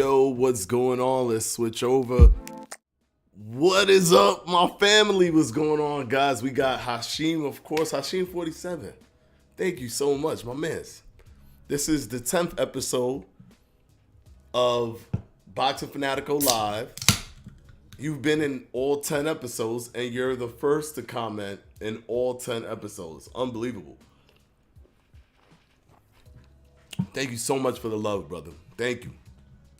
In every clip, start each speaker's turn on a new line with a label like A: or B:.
A: Yo, what's going on? Let's switch over. What is up, my family? What's going on, guys? We got Hashim, of course, Hashim 47. Thank you so much, my mans. This is the 10th episode of Boxing Fanatico Live. You've been in all 10 episodes, and you're the first to comment in all 10 episodes. Unbelievable. Thank you so much for the love, brother. Thank you.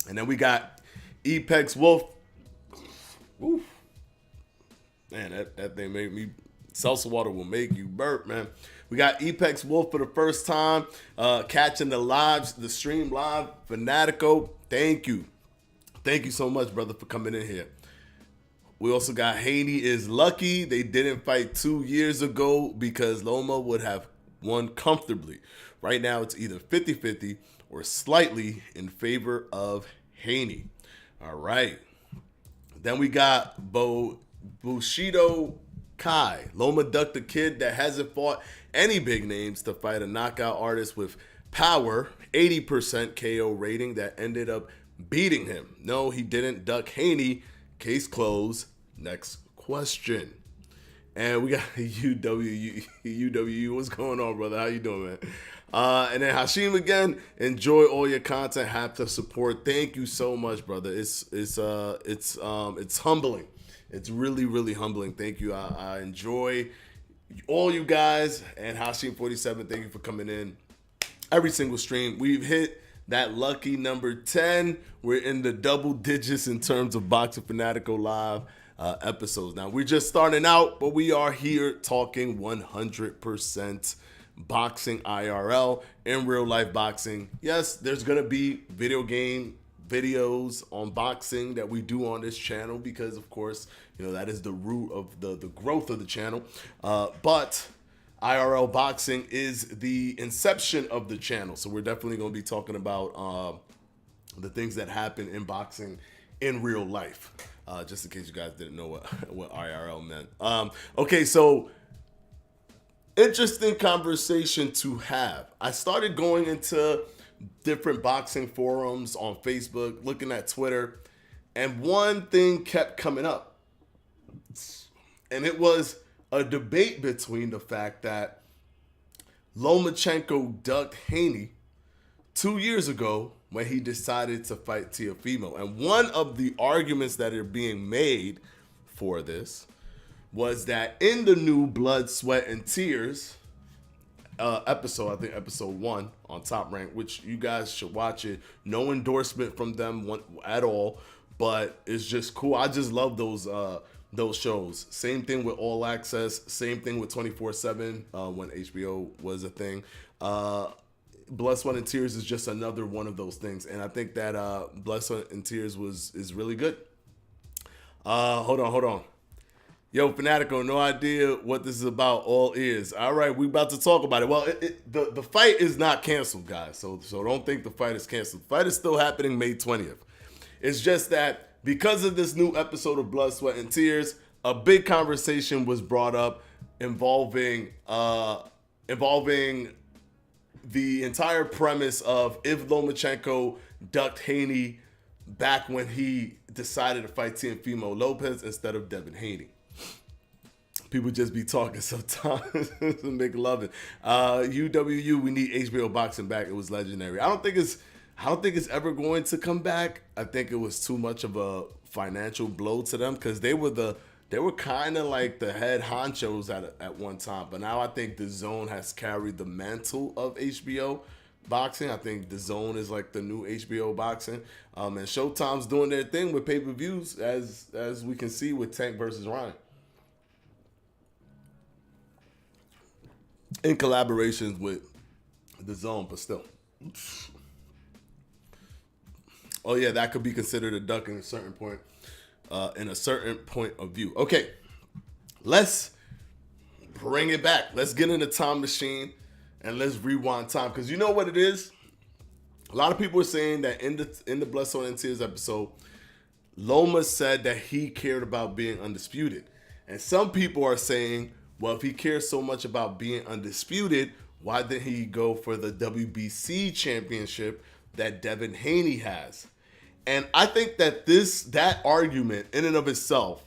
A: And then we got Ep.10 Wolf. Oof. Man, that thing made me... Salsa water will make you burp, man. We got Ep.10 Wolf for the first time. Catching the stream live. Fanatico, thank you. Thank you so much, brother, for coming in here. We also got Haney is lucky they didn't fight 2 years ago because Loma would have won comfortably. Right now, it's either 50-50 or slightly in favor of Haney. All right. Then we got Bushido Kai. Loma ducked a kid that hasn't fought any big names to fight a knockout artist with power, 80% KO rating that ended up beating him. No, he didn't duck Haney. Case closed. Next question. And we got UW. What's going on, brother? How you doing, man? And then Hashim again. Enjoy all your content. Have to support. Thank you so much, brother. It's humbling. It's really, really humbling. Thank you. I enjoy all you guys. And Hashim 47. Thank you for coming in every single stream. We've hit that lucky number 10. We're in the double digits in terms of Boxing Fanatico Live episodes. Now, we're just starting out, but we are here talking 100% boxing IRL, in real life boxing. Yes, there's going to be video game videos on boxing that we do on this channel because, of course, you know, that is the root of the growth of the channel. But IRL boxing is the inception of the channel. So we're definitely going to be talking about the things that happen in boxing in real life. Just in case you guys didn't know what IRL meant. Okay, so interesting conversation to have. I started going into different boxing forums on Facebook, looking at Twitter, and one thing kept coming up. And it was a debate between the fact that Lomachenko ducked Haney 2 years ago when he decided to fight Teofimo. And one of the arguments that are being made for this was that in the new Blood, Sweat, and Tears episode, I think episode 1 on Top Rank, which you guys should watch it. No endorsement from them at all, but it's just cool. I just love those shows. Same thing with All Access. Same thing with 24/7 when HBO was a thing. Blood, Sweat, and Tears is just another one of those things, and I think that Blood, Sweat, and Tears is really good. Hold on. Yo, Fanatico, no idea what this is about. All ears. All right, we about to talk about it. Well, the fight is not canceled, guys, so don't think the fight is canceled. The fight is still happening May 20th. It's just that because of this new episode of Blood, Sweat, and Tears, a big conversation was brought up involving the entire premise of if Lomachenko ducked Haney back when he decided to fight Teofimo Lopez instead of Devin Haney. People just be talking sometimes to make love it. UWU, we need HBO boxing back. It was legendary. I don't think it's ever going to come back. I think it was too much of a financial blow to them because they were kind of like the head honchos at one time. But now I think the Zone has carried the mantle of HBO boxing. I think the Zone is like the new HBO boxing. And Showtime's doing their thing with pay-per-views as we can see with Tank versus Ryan. In collaborations with the Zone, but still. Oh yeah, that could be considered a duck in a certain point of view. Okay, let's bring it back. Let's get in the time machine and let's rewind time. Because you know what it is? A lot of people are saying that in the Blood, Sweat, and Tears episode, Loma said that he cared about being undisputed. And some people are saying, well, if he cares so much about being undisputed, why didn't he go for the WBC championship that Devin Haney has? And I think that that argument in and of itself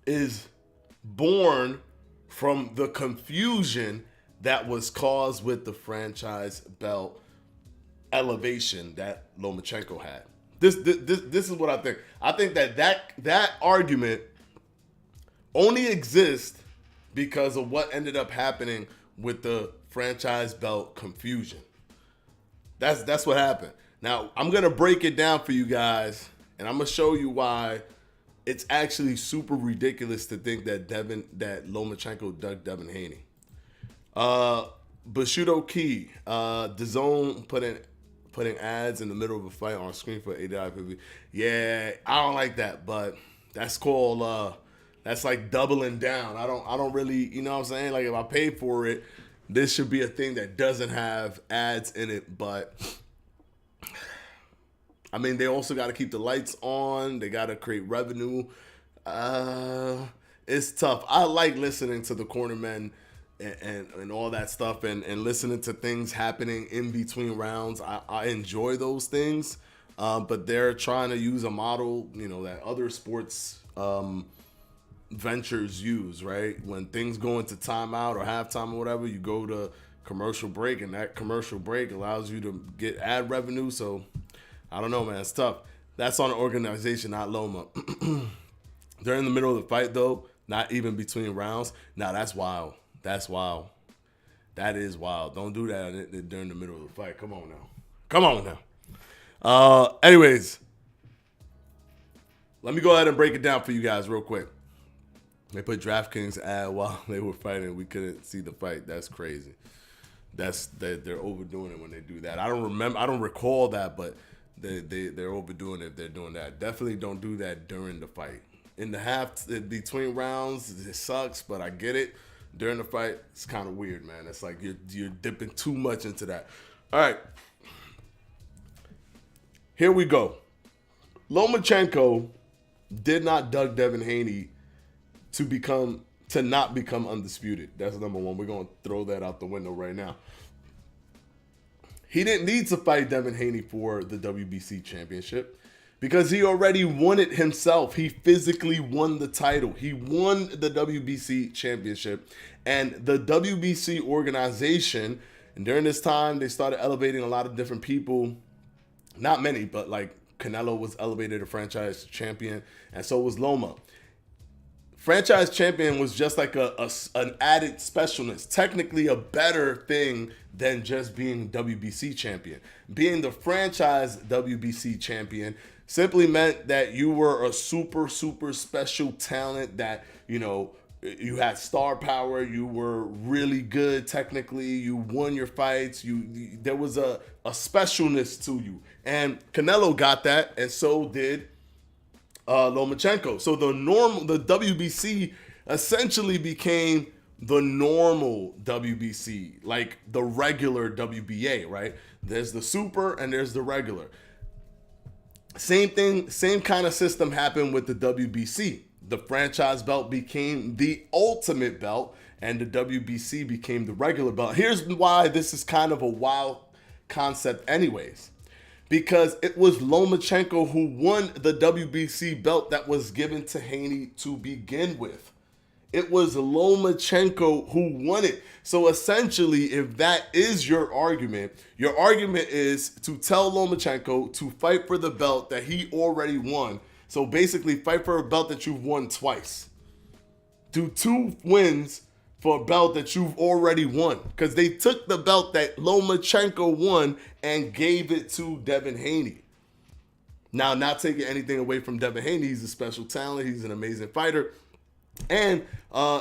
A: is born from the confusion that was caused with the franchise belt elevation that Lomachenko had. This is what I think. I think that argument only exists because of what ended up happening with the franchise belt confusion. That's what happened. Now, I'm going to break it down for you guys, and I'm going to show you why it's actually super ridiculous to think that Lomachenko ducked Devin Haney. Bushido Key, DAZN putting ads in the middle of a fight on screen for $80 Yeah, I don't like that, but that's called that's like doubling down. I don't really, you know what I'm saying? Like, if I pay for it, this should be a thing that doesn't have ads in it, but I mean, they also got to keep the lights on. They got to create revenue. It's tough. I like listening to the cornermen and all that stuff and listening to things happening in between rounds. I enjoy those things, but they're trying to use a model, you know, that other sports ventures use, right? When things go into timeout or halftime or whatever, you go to commercial break, and that commercial break allows you to get ad revenue. So I don't know, man. It's tough. That's on the organization, not Loma. During the middle of the fight, though, not even between rounds. Now, that's wild. That's wild. That is wild. Don't do that during the middle of the fight. Come on now. Come on now. Anyways, let me go ahead and break it down for you guys real quick. They put DraftKings ad while they were fighting. We couldn't see the fight. That's crazy. They're overdoing it when they do that. I don't recall that, but they're overdoing it if they're doing that. Definitely don't do that during the fight. In the half, between rounds, it sucks, but I get it. During the fight, it's kind of weird, man. It's like you're dipping too much into that. All right. Here we go. Lomachenko did not duck Devin Haney to not become undisputed. That's number one. We're going to throw that out the window right now. He didn't need to fight Devin Haney for the WBC championship because he already won it himself. He physically won the title. He won the WBC championship. And the WBC organization, and during this time, they started elevating a lot of different people. Not many, but like Canelo was elevated a franchise champion, and so was Loma. Franchise champion was just like an added specialness, technically a better thing than just being WBC champion. Being the franchise WBC champion simply meant that you were a super, super special talent that, you know, you had star power, you were really good technically, you won your fights, there was a specialness to you. And Canelo got that, and so did Lomachenko. So the WBC essentially became the normal WBC, like the regular WBA, right? There's the super and there's the regular. Same thing, same kind of system happened with the WBC. The franchise belt became the ultimate belt, and the WBC became the regular belt. Here's why this is kind of a wild concept anyways. Because it was Lomachenko who won the WBC belt that was given to Haney to begin with. It was Lomachenko who won it. So essentially, if that is your argument is to tell Lomachenko to fight for the belt that he already won. So basically, fight for a belt that you've won twice. Do 2 wins for a belt that you've already won. Because they took the belt that Lomachenko won and gave it to Devin Haney. Now, not taking anything away from Devin Haney. He's a special talent. He's an amazing fighter. And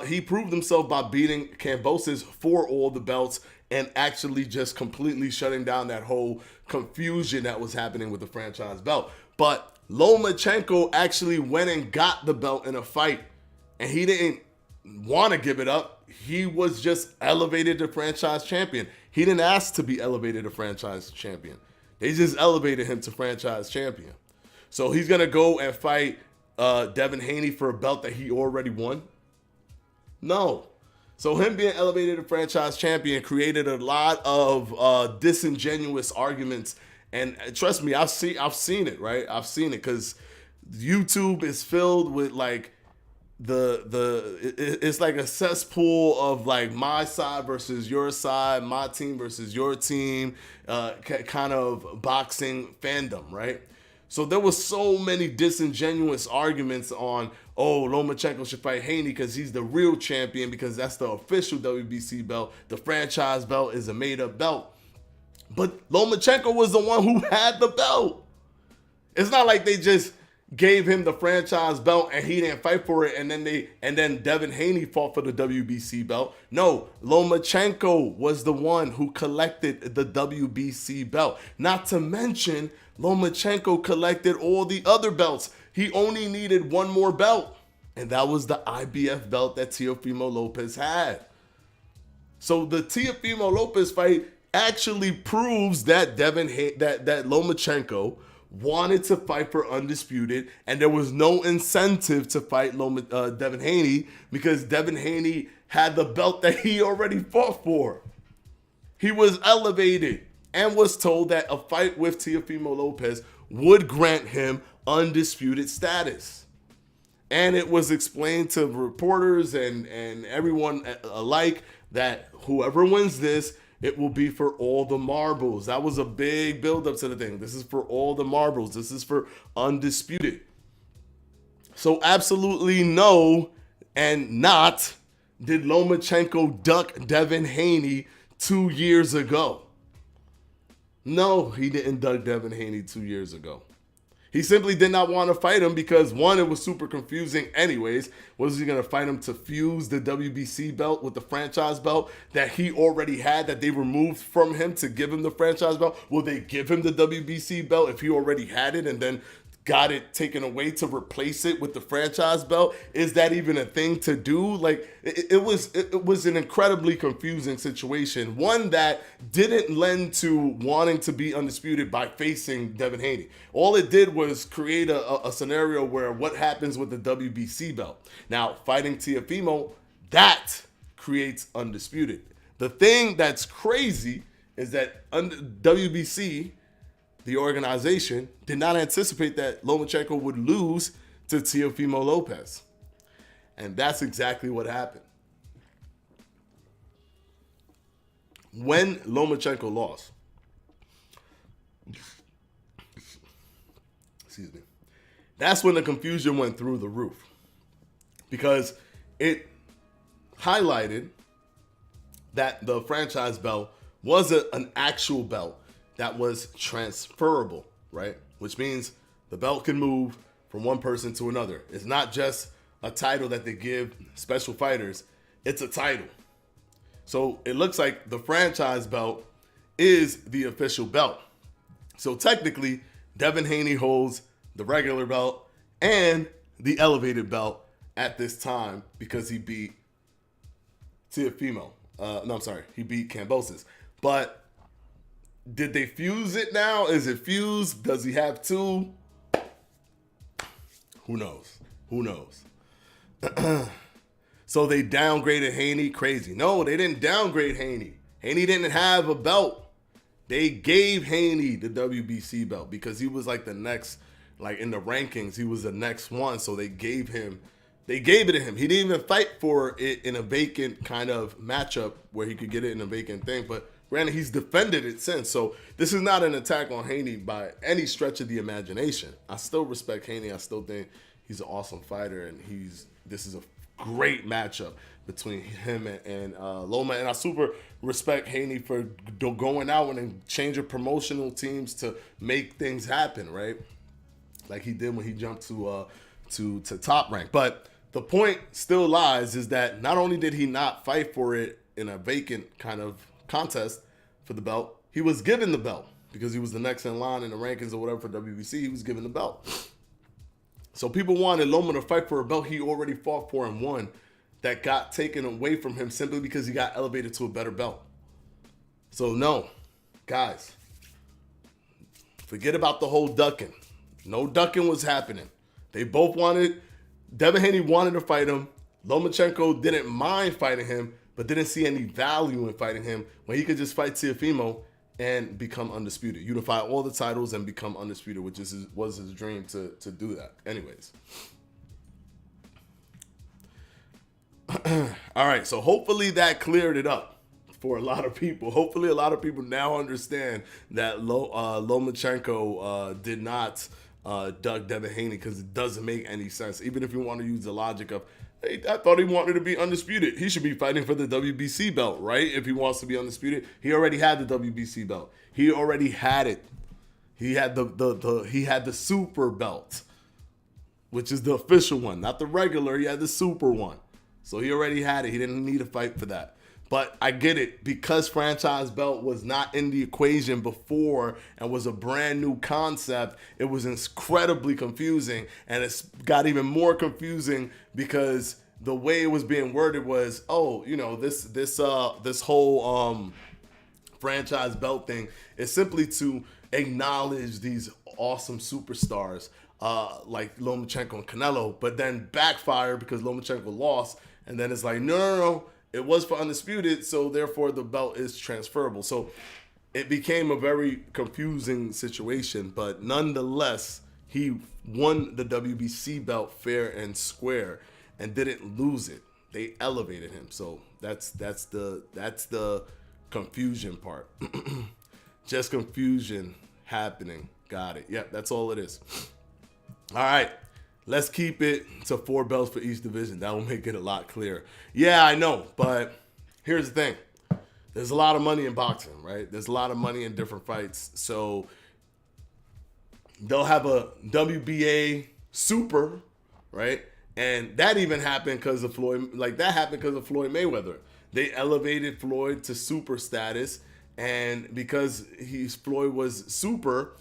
A: he proved himself by beating Kambosos for all the belts and actually just completely shutting down that whole confusion that was happening with the franchise belt. But Lomachenko actually went and got the belt in a fight, and he didn't want to give it up. He was just elevated to franchise champion. He didn't ask to be elevated to franchise champion. They just elevated him to franchise champion. So he's going to go and fight Devin Haney for a belt that he already won? No. So him being elevated to franchise champion created a lot of disingenuous arguments And trust me, I've seen it, right? I've seen it because YouTube is filled with like it's like a cesspool of like my side versus your side, my team versus your team, kind of boxing fandom, right? So there was so many disingenuous arguments on, oh, Lomachenko should fight Haney because he's the real champion, because that's the official WBC belt. The franchise belt is a made-up belt. But Lomachenko was the one who had the belt. It's not like they just gave him the franchise belt and he didn't fight for it, and then Devin Haney fought for the WBC belt. No, Lomachenko was the one who collected the WBC belt. Not to mention, Lomachenko collected all the other belts. He only needed one more belt, and that was the IBF belt that Teofimo Lopez had. So the Teofimo Lopez fight actually proves that that Lomachenko wanted to fight for Undisputed, and there was no incentive to fight Devin Haney because Devin Haney had the belt that he already fought for. He was elevated and was told that a fight with Teofimo Lopez would grant him undisputed status. And it was explained to reporters and everyone alike that whoever wins this, it will be for all the marbles. That was a big buildup to the thing. This is for all the marbles. This is for undisputed. So absolutely no and not did Lomachenko duck Devin Haney 2 years ago. No, he didn't duck Devin Haney 2 years ago. He simply did not want to fight him because, one, it was super confusing anyways. Was he going to fight him to fuse the WBC belt with the franchise belt that he already had, that they removed from him to give him the franchise belt? Will they give him the WBC belt if he already had it and then got it taken away to replace it with the franchise belt? Is that even a thing to do? Like, it was an incredibly confusing situation, one that didn't lend to wanting to be undisputed by facing Devin Haney. All it did was create a scenario where what happens with the WBC belt. Now, fighting Teofimo, that creates undisputed. The thing that's crazy is that WBC, the organization, did not anticipate that Lomachenko would lose to Teofimo Lopez. And that's exactly what happened. When Lomachenko lost, excuse me, that's when the confusion went through the roof. Because it highlighted that the franchise belt was an actual belt that was transferable, right? Which means the belt can move from one person to another. It's not just a title that they give special fighters. It's a title. So it looks like the franchise belt is the official belt. So technically, Devin Haney holds the regular belt and the elevated belt at this time because he beat Teofimo. He beat Kambosos. But did they fuse it now? Is it fused? Does he have two? Who knows? Who knows? So they downgraded Haney. Crazy. No, they didn't downgrade Haney. Haney didn't have a belt. They gave Haney the WBC belt because he was like the next, like in the rankings, he was the next one. So they gave it to him. He didn't even fight for it in a vacant kind of matchup where he could get it in a vacant thing. But granted, he's defended it since. So this is not an attack on Haney by any stretch of the imagination. I still respect Haney. I still think he's an awesome fighter, and this is a great matchup between him and Loma. And I super respect Haney for going out and changing promotional teams to make things happen, right? Like he did when he jumped to Top Rank. But the point still lies is that not only did he not fight for it in a vacant kind of contest for the belt, he was given the belt because he was the next in line in the rankings or whatever for WBC. He was given the belt. So people wanted Loma to fight for a belt he already fought for and won that got taken away from him simply because he got elevated to a better belt. So no, guys, forget about the whole ducking. No ducking was happening. They both wanted, Devin Haney wanted to fight him. Lomachenko didn't mind fighting him, but didn't see any value in fighting him when he could just fight Teofimo and become undisputed. Unify all the titles and become undisputed, which was his dream to do that. Anyways. All right, so hopefully that cleared it up for a lot of people. Hopefully a lot of people now understand that Lomachenko did not duck Devin Haney, because it doesn't make any sense. Even if you want to use the logic of, hey, I thought he wanted to be undisputed. He should be fighting for the WBC belt, right? If he wants to be undisputed. He already had the WBC belt. He already had it. He had he had the super belt, which is the official one, not the regular. He had the super one. So he already had it. He didn't need a fight for that. But I get it, because franchise belt was not in the equation before and was a brand new concept. It was incredibly confusing, and it's got even more confusing because the way it was being worded was, oh, you know, this whole franchise belt thing is simply to acknowledge these awesome superstars like Lomachenko and Canelo, but then backfire because Lomachenko lost, and then it's like, no. It was for undisputed, so therefore the belt is transferable. So it became a very confusing situation, but nonetheless, he won the WBC belt fair and square and didn't lose it. They elevated him. So that's the confusion part. Just confusion happening. Got it. Yep, that's all it is. All right. Let's keep it to 4 belts for each division. That will make it a lot clearer. Yeah, I know, but here's the thing. There's a lot of money in boxing, right? There's a lot of money in different fights. So they'll have a WBA super, right? And that even happened because of Floyd. Like, that happened because of Floyd Mayweather. They elevated Floyd to super status, and because Floyd was super,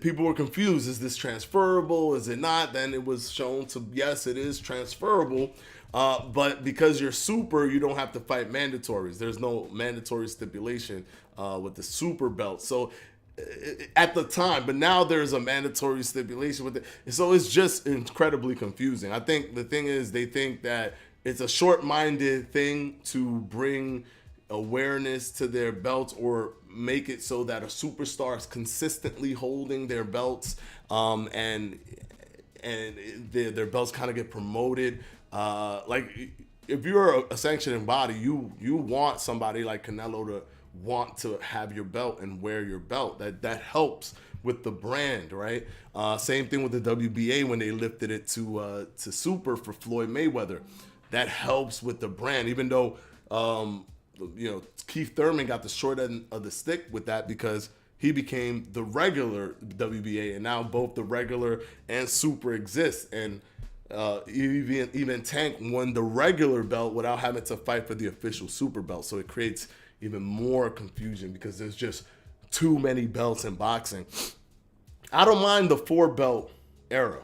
A: people were confused. Is this transferable? Is it not? Then it was shown to, yes, it is transferable. But because you're super, you don't have to fight mandatories. There's no mandatory stipulation with the super belt. So at the time, but now there's a mandatory stipulation with it. So it's just incredibly confusing. I think the thing is, they think that it's a short-minded thing to bring awareness to their belts, or make it so that a superstar is consistently holding their belts, and their belts kind of get promoted. Like, if you're a sanctioning body, you want somebody like Canelo to want to have your belt and wear your belt. That helps with the brand, right? Same thing with the WBA when they lifted it to super for Floyd Mayweather. That helps with the brand, even though Keith Thurman got the short end of the stick with that, because he became the regular WBA, and now both the regular and super exist. And even Tank won the regular belt without having to fight for the official super belt. So it creates even more confusion because there's just too many belts in boxing. I don't mind the 4 belt era.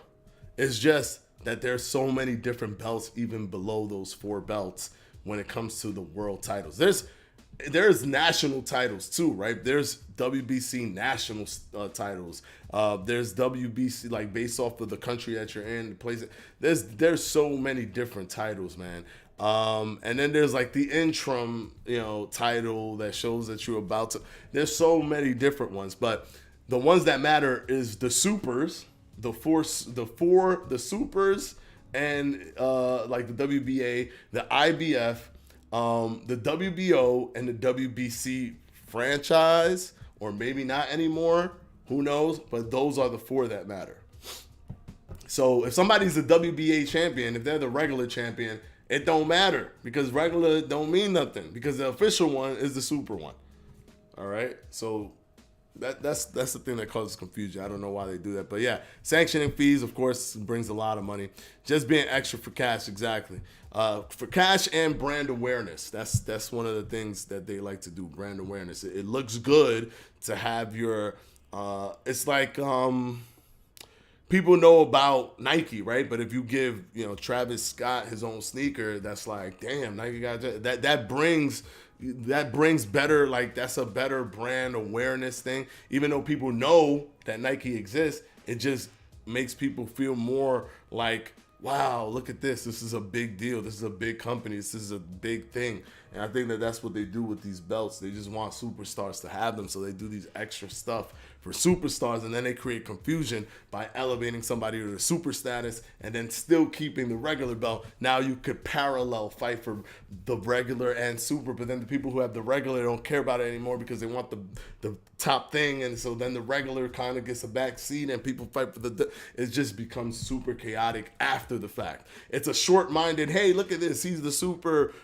A: It's just that there's so many different belts even below those 4 belts when it comes to the world titles. There's national titles too, right? There's WBC national titles. There's WBC, like, based off of the country that you're in, the place. There's so many different titles, man. And then there's like the interim, title that shows that you're about to. There's so many different ones, but the ones that matter is the supers, the supers, and like the WBA, the IBF, the WBO, and the WBC franchise, or maybe not anymore. Who knows? But those are the 4 that matter. So if somebody's a WBA champion, if they're the regular champion, it don't matter, because regular don't mean nothing, because the official one is the super one. All right? So that's the thing that causes confusion. I don't know why they do that. But yeah, sanctioning fees, of course, brings a lot of money. Just being extra for cash, exactly. For cash and brand awareness. That's one of the things that they like to do, brand awareness. It looks good to have your it's like people know about Nike, right? But if you give, Travis Scott his own sneaker, that's like, damn, Nike got that brings better, like, that's a better brand awareness thing. Even though people know that Nike exists, it just makes people feel more like, wow, look at this. This is a big deal. This is a big company. This is a big thing. And I think that that's what they do with these belts. They just want superstars to have them, so they do these extra stuff for superstars, and then they create confusion by elevating somebody to the super status and then still keeping the regular belt. Now you could parallel fight for the regular and super, but then the people who have the regular don't care about it anymore because they want the top thing, and so then the regular kind of gets a back seat and people fight for it just becomes super chaotic after the fact. It's a short-minded, hey, look at this, he's the super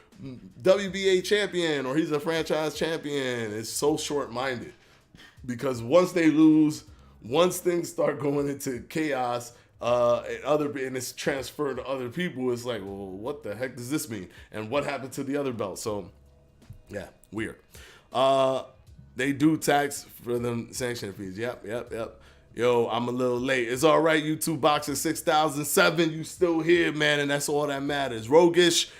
A: WBA champion or he's a franchise champion. It's so short-minded. Because once they lose, once things start going into chaos, and it's transferred to other people, it's like, well, what the heck does this mean? And what happened to the other belt? So, yeah, weird. They do tax for them sanction fees. Yep. Yo, I'm a little late. It's all right, YouTube Boxing 6007. You still here, man, and that's all that matters. Rogish.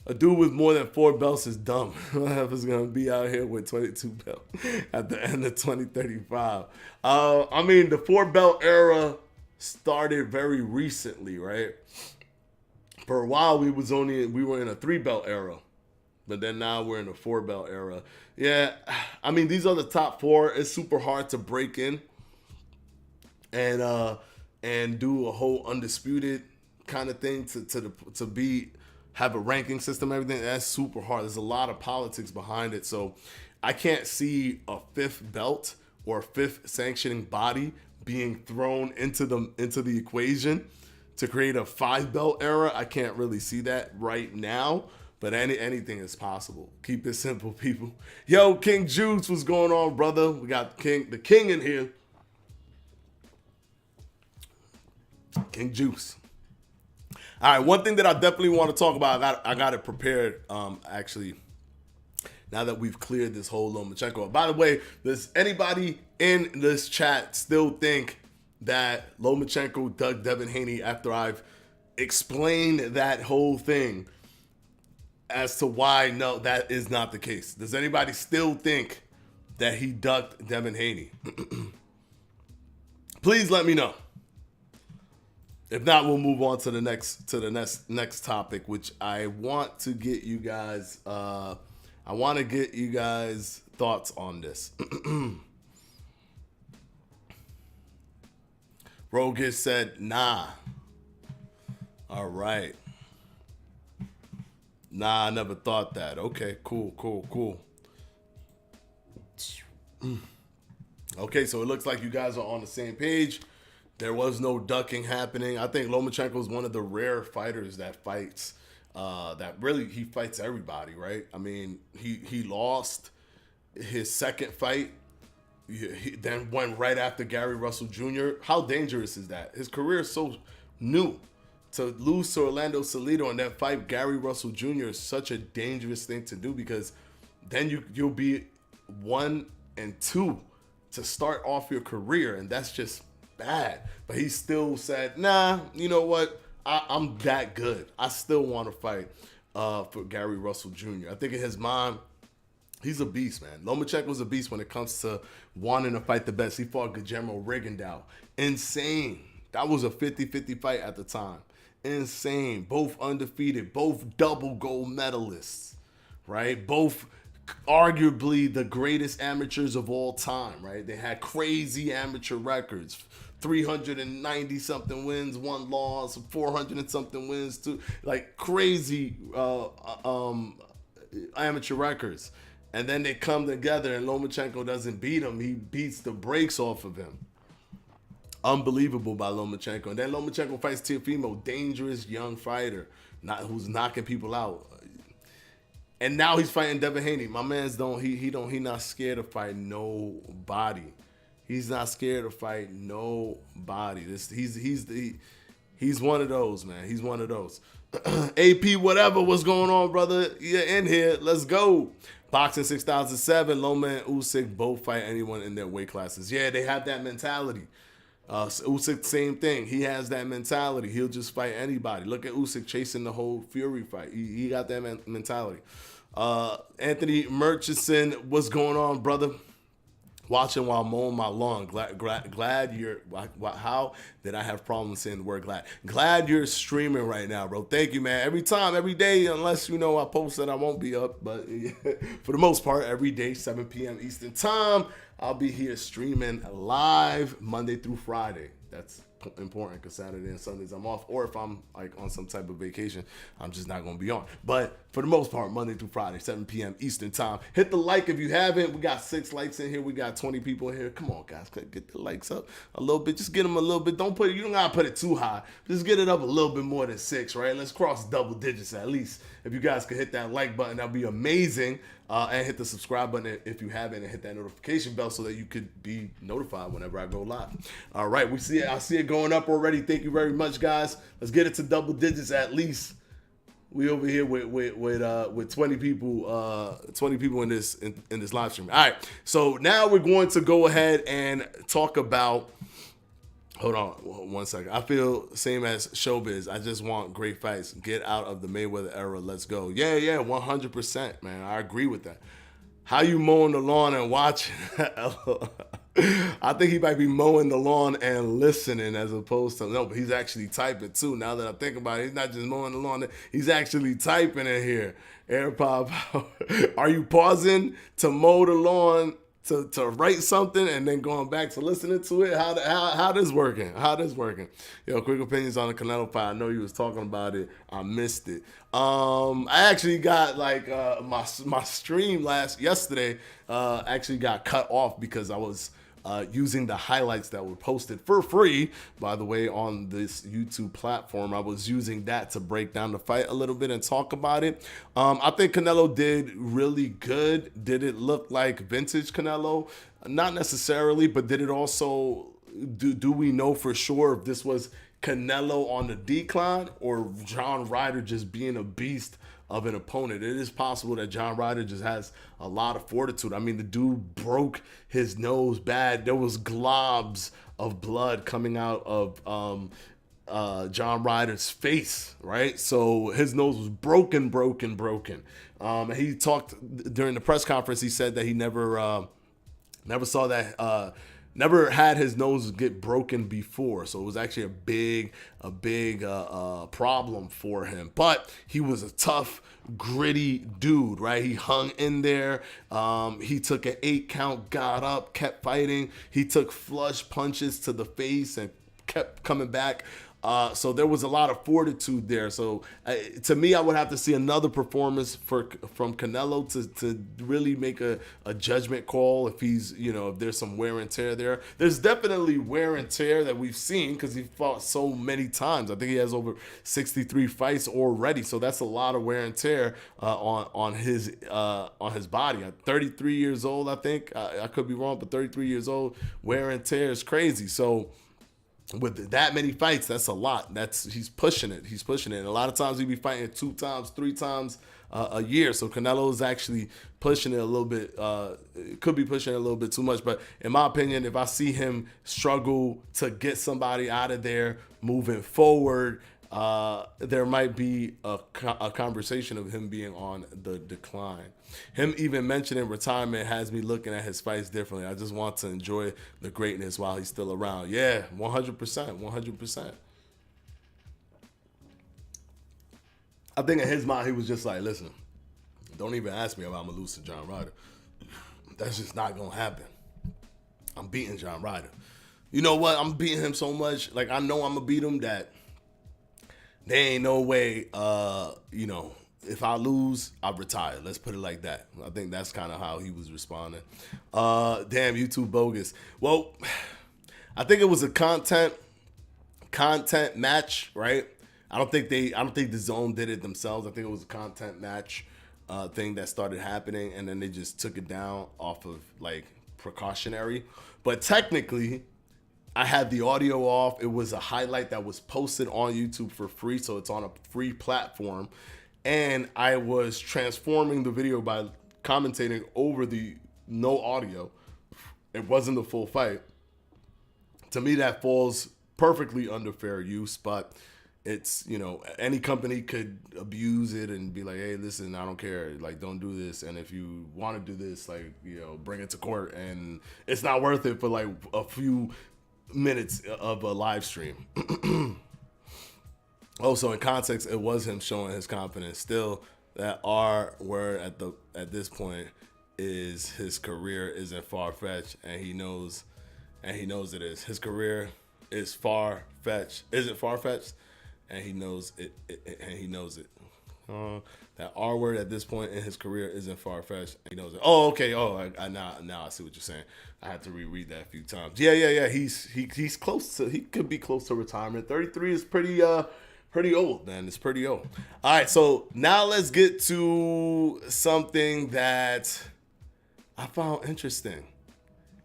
A: A dude with more than 4 belts is dumb. Whoever's going to be out here with 22 belts at the end of 2035. I mean, the 4-belt era started very recently, right? For a while, we were in a 3-belt era. But then now we're in a 4-belt era. Yeah, I mean, these are the top 4. It's super hard to break in and do a whole undisputed kind of thing to have a ranking system, everything. That's super hard. There's a lot of politics behind it. So I can't see a 5th belt or a 5th sanctioning body being thrown into the equation to create a 5-belt era. I can't really see that right now, but anything is possible. Keep it simple, people. Yo, King Juice, what's going on, brother? We got the king in here. King Juice. All right, one thing that I definitely want to talk about, I got it prepared, actually, now that we've cleared this whole Lomachenko. By the way, does anybody in this chat still think that Lomachenko dug Devin Haney after I've explained that whole thing as to why, no, that is not the case? Does anybody still think that he ducked Devin Haney? Please let me know. If not, we'll move on to the next topic, which I want to get you guys. I want to get you guys thoughts on this. Rogish said, "Nah." All right. Nah, I never thought that. Okay, cool. Okay, so it looks like you guys are on the same page. There was no ducking happening. I think Lomachenko is one of the rare fighters that fights, he fights everybody, right? I mean, he lost his second fight, he then went right after Gary Russell Jr. How dangerous is that? His career is so new. To lose to Orlando Salido and then fight Gary Russell Jr. is such a dangerous thing to do, because then you'll be 1-2 to start off your career, and that's just bad. But he still said, nah, you know what? I'm that good. I still want to fight for Gary Russell Jr. I think in his mind, he's a beast, man. Lomachenko's a beast when it comes to wanting to fight the best. He fought Guillermo Rigondeaux. Insane. That was a 50-50 fight at the time. Insane. Both undefeated. Both double gold medalists, right? Both arguably the greatest amateurs of all time, right? They had crazy amateur records. 390 something wins, 1 loss, 400 and something wins, 2, like crazy amateur records. And then they come together and Lomachenko doesn't beat him. He beats the brakes off of him. Unbelievable by Lomachenko. And then Lomachenko fights Teofimo, dangerous young fighter, who's knocking people out. And now he's fighting Devin Haney. My man's he not scared to fight nobody. He's not scared to fight nobody. He's one of those, man. He's one of those. AP, whatever, what's going on, brother? You're in here. Let's go. Boxing 6007, Loma and Usyk both fight anyone in their weight classes. Yeah, they have that mentality. Usyk, same thing. He has that mentality. He'll just fight anybody. Look at Usyk chasing the whole Fury fight. He got that mentality. Anthony Murchison, what's going on, brother? Watching while mowing my lawn. Glad you're. How did I have problems saying the word glad? Glad you're streaming right now, bro. Thank you, man. Every time, every day, unless I post that I won't be up, but for the most part, every day, 7 p.m. Eastern time, I'll be here streaming live Monday through Friday. That's important because Saturday and Sundays I'm off, or if I'm like on some type of vacation, I'm just not going to be on. But for the most part, Monday through Friday, 7 p.m. Eastern time. Hit the like if you haven't. We got 6 likes in here. We got 20 people in here. Come on, guys, get the likes up a little bit. Just get them a little bit. You don't gotta put it too high. Just get it up a little bit more than 6, right? Let's cross double digits at least. If you guys could hit that like button, that'd be amazing. And hit the subscribe button if you haven't, and hit that notification bell so that you could be notified whenever I go live. All right, I see it going up already. Thank you very much, guys. Let's get it to double digits at least. We over here with 20 people, 20 people in this live stream. All right, so now we're going to go ahead and talk about. Hold on 1 second. I feel same as Showbiz. I just want great fights. Get out of the Mayweather era. Let's go. Yeah, 100%, man. I agree with that. How you mowing the lawn and watching? I think he might be mowing the lawn and listening as opposed to, no, but he's actually typing too. Now that I think about it, he's not just mowing the lawn. He's actually typing in here. AirPod, are you pausing to mow the lawn to write something and then going back to listening to it? How this working? Yo, quick opinions on the Canelo fight. I know you was talking about it. I missed it. I actually got my stream yesterday actually got cut off because I was using the highlights that were posted for free, by the way, on this YouTube platform. I was using that to break down the fight a little bit and talk about it. I think Canelo did really good. Did it look like vintage Canelo? Not necessarily, but did it also, do we know for sure if this was Canelo on the decline or John Ryder just being a beast of an opponent? It is possible that John Ryder just has a lot of fortitude. I mean, the dude broke his nose bad. There was globs of blood coming out of John Ryder's face, right? So his nose was broken. He talked during the press conference. He said that he never saw that. Never had his nose get broken before, so it was actually a big problem for him. But he was a tough, gritty dude, right? He hung in there. He took an 8 count, got up, kept fighting. He took flush punches to the face and kept coming back. So there was a lot of fortitude there. So to me, I would have to see another performance from Canelo to really make a judgment call if he's, if there's some wear and tear there. There's definitely wear and tear that we've seen because he fought so many times. I think he has over 63 fights already. So that's a lot of wear and tear on his body. At 33 years old, I think. I could be wrong, but 33 years old, wear and tear is crazy. So with that many fights, that's a lot. He's pushing it. And a lot of times he'd be fighting 2 times, 3 times a year. So Canelo is actually pushing it a little bit. Could be pushing it a little bit too much. But in my opinion, if I see him struggle to get somebody out of there moving forward, there might be a conversation of him being on the decline. Him even mentioning retirement has me looking at his fights differently. I just want to enjoy the greatness while he's still around. Yeah, 100%. I think in his mind, he was just like, listen, don't even ask me if I'm going to lose to John Ryder. That's just not going to happen. I'm beating John Ryder. You know what? I'm beating him so much. Like, I know I'm going to beat him that there ain't no way, if I lose, I retire. Let's put it like that. I think that's kind of how he was responding. Damn, YouTube bogus. Well, I think it was a content match, right? I don't think the Zone did it themselves. I think it was a content match thing that started happening, and then they just took it down off of like precautionary. But technically, I had the audio off. It was a highlight that was posted on YouTube for free, so it's on a free platform. And I was transforming the video by commentating over the no audio. It wasn't the full fight. To me, that falls perfectly under fair use, but it's, any company could abuse it and be like, hey, listen, I don't care, like, don't do this, and if you want to do this, like, bring it to court, and it's not worth it for like a few minutes of a live stream. Also, in context, it was him showing his confidence. Still, that R word at this point is his career isn't far-fetched, and he knows it is. His career is far-fetched, isn't far-fetched, and he knows it, and he knows it. That R word at this point in his career isn't far-fetched, and he knows it. Oh, okay. Oh, now I see what you're saying. I had to reread that a few times. Yeah. He's close to. He could be close to retirement. 33 is pretty old, man. It's pretty old. All right, so now let's get to something that I found interesting,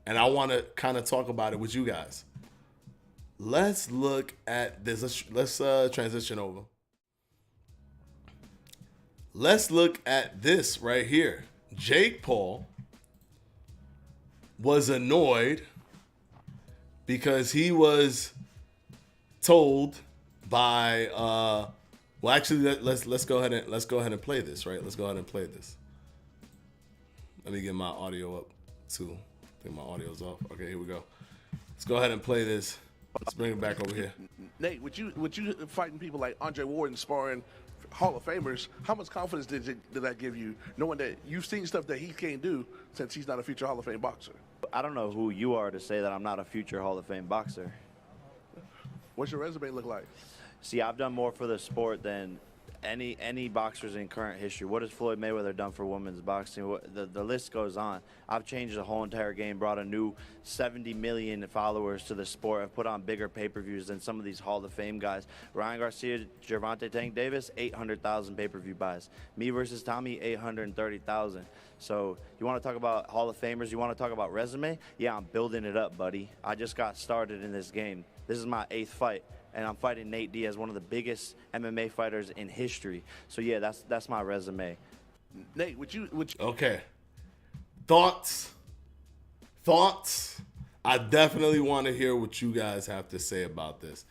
A: and I want to kind of talk about it with you guys. Let's look at this. Let's transition over. Let's look at this right here. Jake Paul was annoyed because he was told by well, actually, let's go ahead and play this, right? Let's go ahead and play this. Let me get my audio up too. I think my audio's off. Okay, here we go. Let's go ahead and play this. Let's bring it back over here.
B: Nate, with you fighting people like Andre Ward and sparring Hall of Famers, how much confidence did that give you, knowing that you've seen stuff that he can't do since he's not a future Hall of Fame boxer?
C: I don't know who you are to say that I'm not a future Hall of Fame boxer.
B: What's your resume look like?
C: See, I've done more for the sport than any boxers in current history. What has Floyd Mayweather done for women's boxing? The list goes on. I've changed the whole entire game, brought a new 70 million followers to the sport. I've put on bigger pay-per-views than some of these Hall of Fame guys. Ryan Garcia, Gervonta Tank Davis, 800,000 pay-per-view buys. Me versus Tommy, 830,000. So you want to talk about Hall of Famers? You want to talk about resume? Yeah, I'm building it up, buddy. I just got started in this game. This is my 8th fight, and I'm fighting Nate Diaz, one of the biggest MMA fighters in history. So yeah, that's my resume.
B: Nate, would you
A: Okay. Thoughts? I definitely want to hear what you guys have to say about this.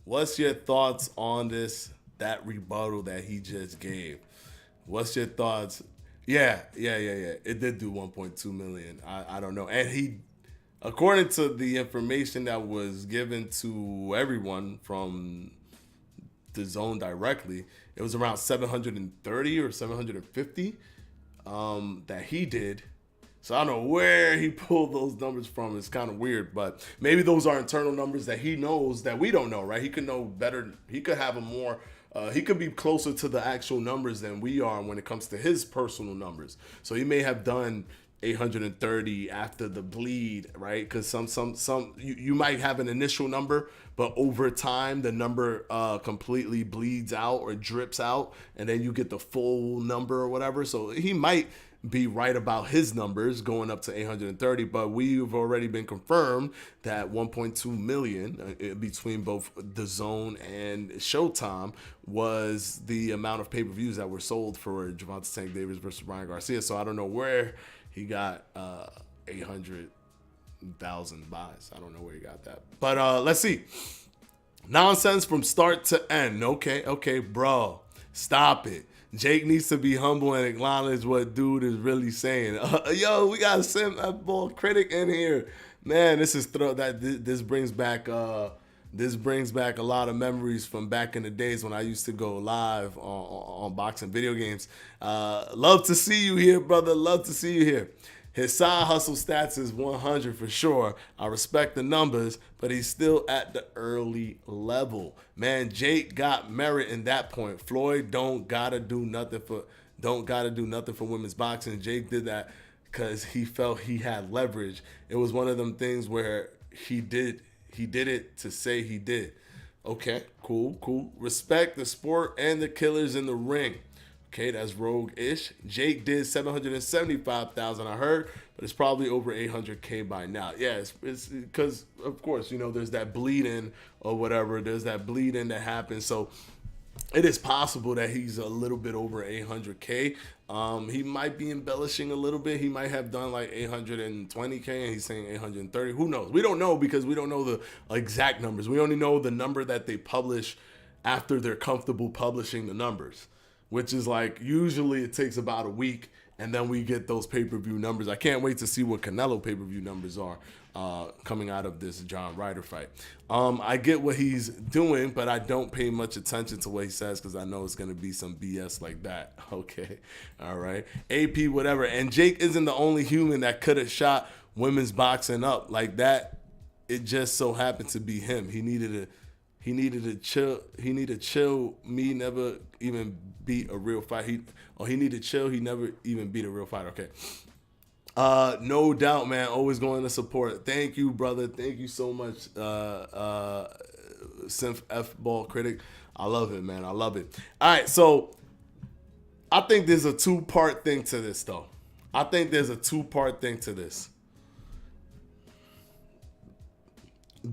A: What's your thoughts on that rebuttal that he just gave? What's your thoughts? Yeah. It did do 1.2 million. I don't know. And he, according to the information that was given to everyone from the zone directly, it was around 730 or 750 that he did. So I don't know where he pulled those numbers from. It's kind of weird, but maybe those are internal numbers that he knows that we don't know, right? He could know better. He could have a more, he could be closer to the actual numbers than we are when it comes to his personal numbers. So he may have done 830 after the bleed, right? Because some you might have an initial number, but over time the number completely bleeds out or drips out, and then you get the full number or whatever. So he might be right about his numbers going up to 830, but we've already been confirmed that 1.2 million between both the Zone and Showtime was the amount of pay-per-views that were sold for Gervonta Tank Davis versus Ryan Garcia. So I don't know where he got 800,000 buys. I don't know where he got that. But let's see. Nonsense from start to end. Okay, bro. Stop it. Jake needs to be humble and acknowledge what dude is really saying. Yo, we got a ball critic in here. Man, this brings back a lot of memories from back in the days when I used to go live on boxing video games. Love to see you here, brother. Love to see you here. His side hustle stats is 100 for sure. I respect the numbers, but he's still at the early level. Man, Jake got merit in that point. Floyd don't gotta do nothing for women's boxing. Jake did that because he felt he had leverage. It was one of them things where he did it to say he did. Okay, cool. Respect the sport and the killers in the ring. Okay, that's rogue-ish. Jake did 775,000, I heard, but it's probably over 800K by now. Yeah, it's because, of course, there's that bleed-in or whatever. There's that bleed-in that happens. So it is possible that he's a little bit over 800K. He might be embellishing a little bit. He might have done like 820K and he's saying 830. Who knows? We don't know because we don't know the exact numbers. We only know the number that they publish after they're comfortable publishing the numbers, which is like usually it takes about a week and then we get those pay-per-view numbers. I can't wait to see what Canelo pay-per-view numbers are coming out of this John Ryder fight. I get what he's doing, but I don't pay much attention to what he says because I know it's going to be some BS like that. Okay. All right. AP, whatever. And Jake isn't the only human that could have shot women's boxing up like that. It just so happened to be him. He needed to chill. Me never even beat a real fight. He needed to chill. He never even beat a real fight. Okay. No doubt, man. Always going to support. Thank you, brother. Thank you so much, Synth F Ball Critic. I love it, man. I love it. All right, so I think there's a two-part thing to this, though.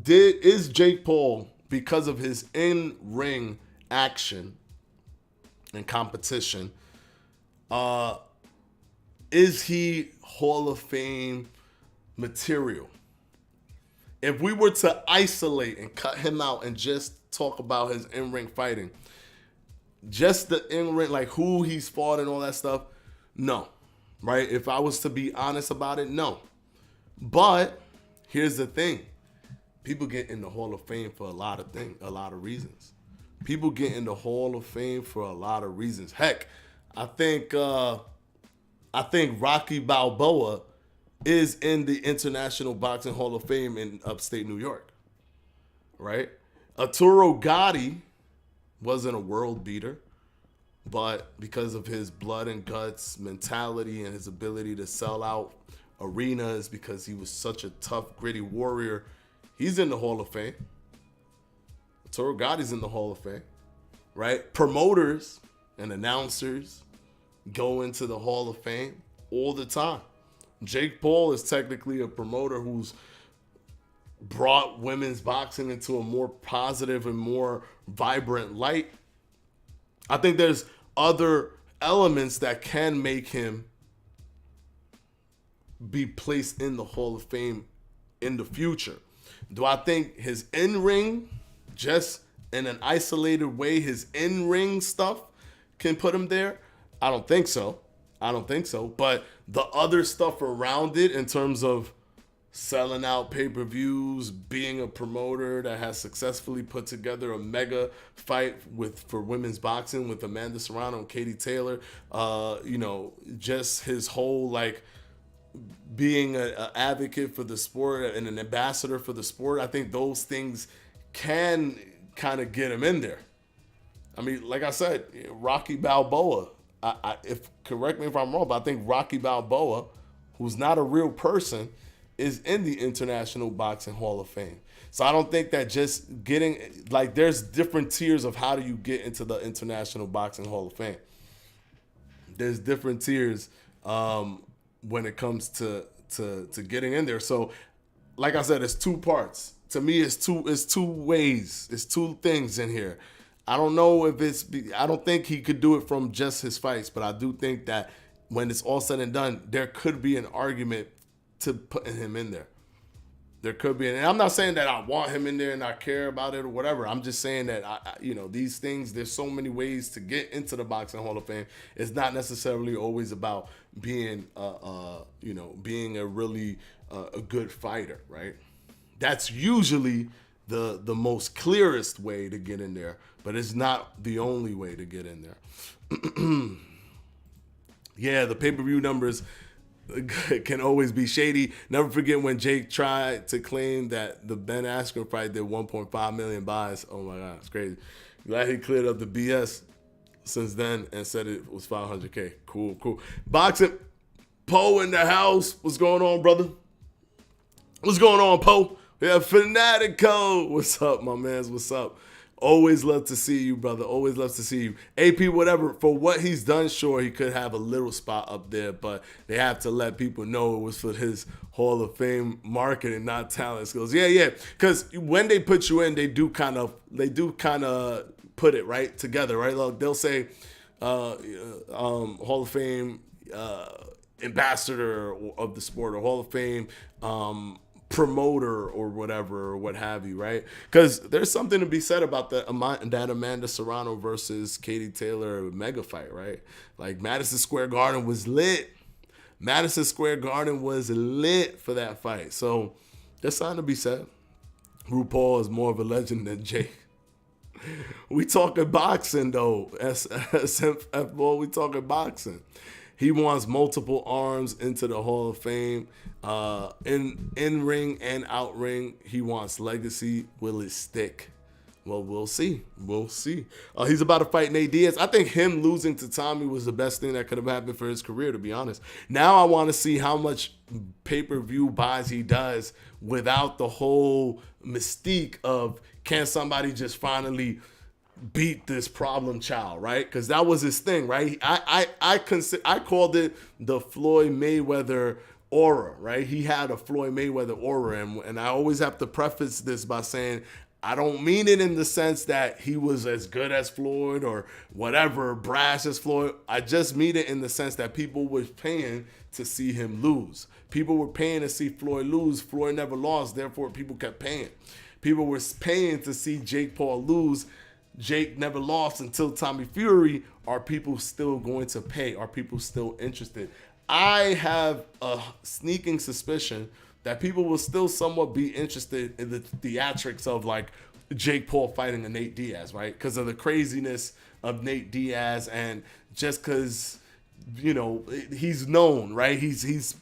A: Is Jake Paul, because of his in-ring action and competition, is he Hall of Fame material? If we were to isolate and cut him out and just talk about his in-ring fighting, just the in-ring, like who he's fought and all that stuff, no. Right? If I was to be honest about it, no. But here's the thing. People get in the Hall of Fame for a lot of reasons. People get in the Hall of Fame for a lot of reasons. Heck, I think Rocky Balboa is in the International Boxing Hall of Fame in upstate New York, right? Arturo Gatti wasn't a world beater, but because of his blood and guts mentality and his ability to sell out arenas because he was such a tough, gritty warrior, he's in the Hall of Fame. Arturo Gatti's in the Hall of Fame, right? Promoters and announcers go into the Hall of Fame all the time. Jake Paul is technically a promoter who's brought women's boxing into a more positive and more vibrant light. I think there's other elements that can make him be placed in the Hall of Fame in the future. Do I think his in-ring, just in an isolated way, his in-ring stuff can put him there? I don't think so. But the other stuff around it in terms of selling out pay-per-views, being a promoter that has successfully put together a mega fight for women's boxing with Amanda Serrano and Katie Taylor, just his whole like being an advocate for the sport and an ambassador for the sport, I think those things can kind of get him in there. I mean, like I said, Rocky Balboa, correct me if I'm wrong, but I think Rocky Balboa, who's not a real person, is in the International Boxing Hall of Fame. So I don't think that just getting, like, there's different tiers of how do you get into the International Boxing Hall of Fame. There's different tiers when it comes to getting in there. So, like I said, it's two parts. To me, it's two ways. It's two things in here. I don't know if I don't think he could do it from just his fights, but I do think that when it's all said and done, there could be an argument to putting him in there. There could be, and I'm not saying that I want him in there and I care about it or whatever. I'm just saying that these things. There's so many ways to get into the Boxing Hall of Fame. It's not necessarily always about being, being a really a good fighter, right? That's usually the most clearest way to get in there, but it's not the only way to get in there. Yeah, the pay-per-view numbers can always be shady. Never forget when Jake tried to claim that the Ben Askren fight did 1.5 million buys. Oh my God, it's crazy. Glad he cleared up the BS since then and said it was 500K. Cool. Boxing, Poe in the house. What's going on, brother? What's going on, Poe? Yeah, Fanatico. What's up, my mans? What's up? Always love to see you, brother. Always love to see you. AP, whatever. For what he's done, sure, he could have a little spot up there, but they have to let people know it was for his Hall of Fame marketing, not talent skills. Yeah. Because when they put you in, they do kind of put it right together, right? Like they'll say Hall of Fame ambassador of the sport, or Hall of Fame promoter, or whatever, or what have you, right? Because there's something to be said about that Amanda Serrano versus Katie Taylor mega fight, right? Like Madison Square Garden was lit. Madison Square Garden was lit for that fight. So there's something to be said. RuPaul is more of a legend than Jake. We talking boxing though. SMF ball, we talking boxing. He wants multiple arms into the Hall of Fame. In ring and out ring, he wants legacy. Will it stick? Well, we'll see. We'll see. He's about to fight Nate Diaz. I think him losing to Tommy was the best thing that could have happened for his career, to be honest. Now I want to see how much pay-per-view buys he does without the whole mystique of, can somebody just finally beat this problem child, right? Because that was his thing, right? I called it the Floyd Mayweather aura, right? He had a Floyd Mayweather aura, and I always have to preface this by saying I don't mean it in the sense that he was as good as Floyd or whatever, brash as Floyd. I just mean it in the sense that people were paying to see him lose. People were paying to see Floyd lose. Floyd never lost, therefore people kept paying. People were paying to see Jake Paul lose. Jake never lost until Tommy Fury. Are people still going to pay? Are people still interested? I have a sneaking suspicion that people will still somewhat be interested in the theatrics of like Jake Paul fighting a Nate Diaz, right? Because of the craziness of Nate Diaz, and just because, you know, he's known, right? He's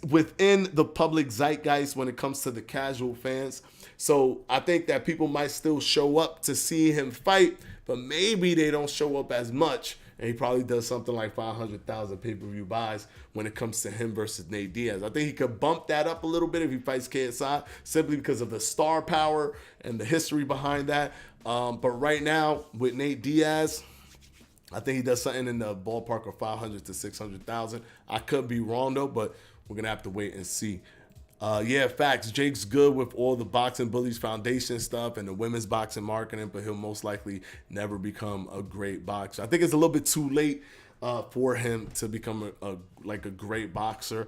A: within the public zeitgeist when it comes to the casual fans. So I think that people might still show up to see him fight, but maybe they don't show up as much. And he probably does something like 500,000 pay-per-view buys when it comes to him versus Nate Diaz. I think he could bump that up a little bit if he fights KSI, simply because of the star power and the history behind that. But right now, with Nate Diaz, I think he does something in the ballpark of 500 to 600,000. I could be wrong, though, but we're going to have to wait and see. Yeah, facts. Jake's good with all the Boxing Bullies Foundation stuff and the women's boxing marketing, but he'll most likely never become a great boxer. I think it's a little bit too late for him to become a great boxer.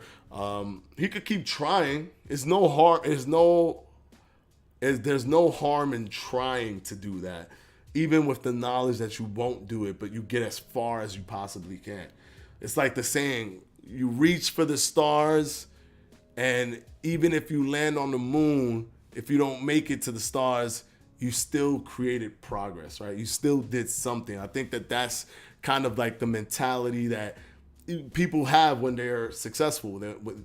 A: He could keep trying. There's no harm in trying to do that, even with the knowledge that you won't do it, but you get as far as you possibly can. It's like the saying, you reach for the stars, and even if you land on the moon, if you don't make it to the stars, you still created progress, right? You still did something. I think that that's kind of like the mentality that people have when they're successful.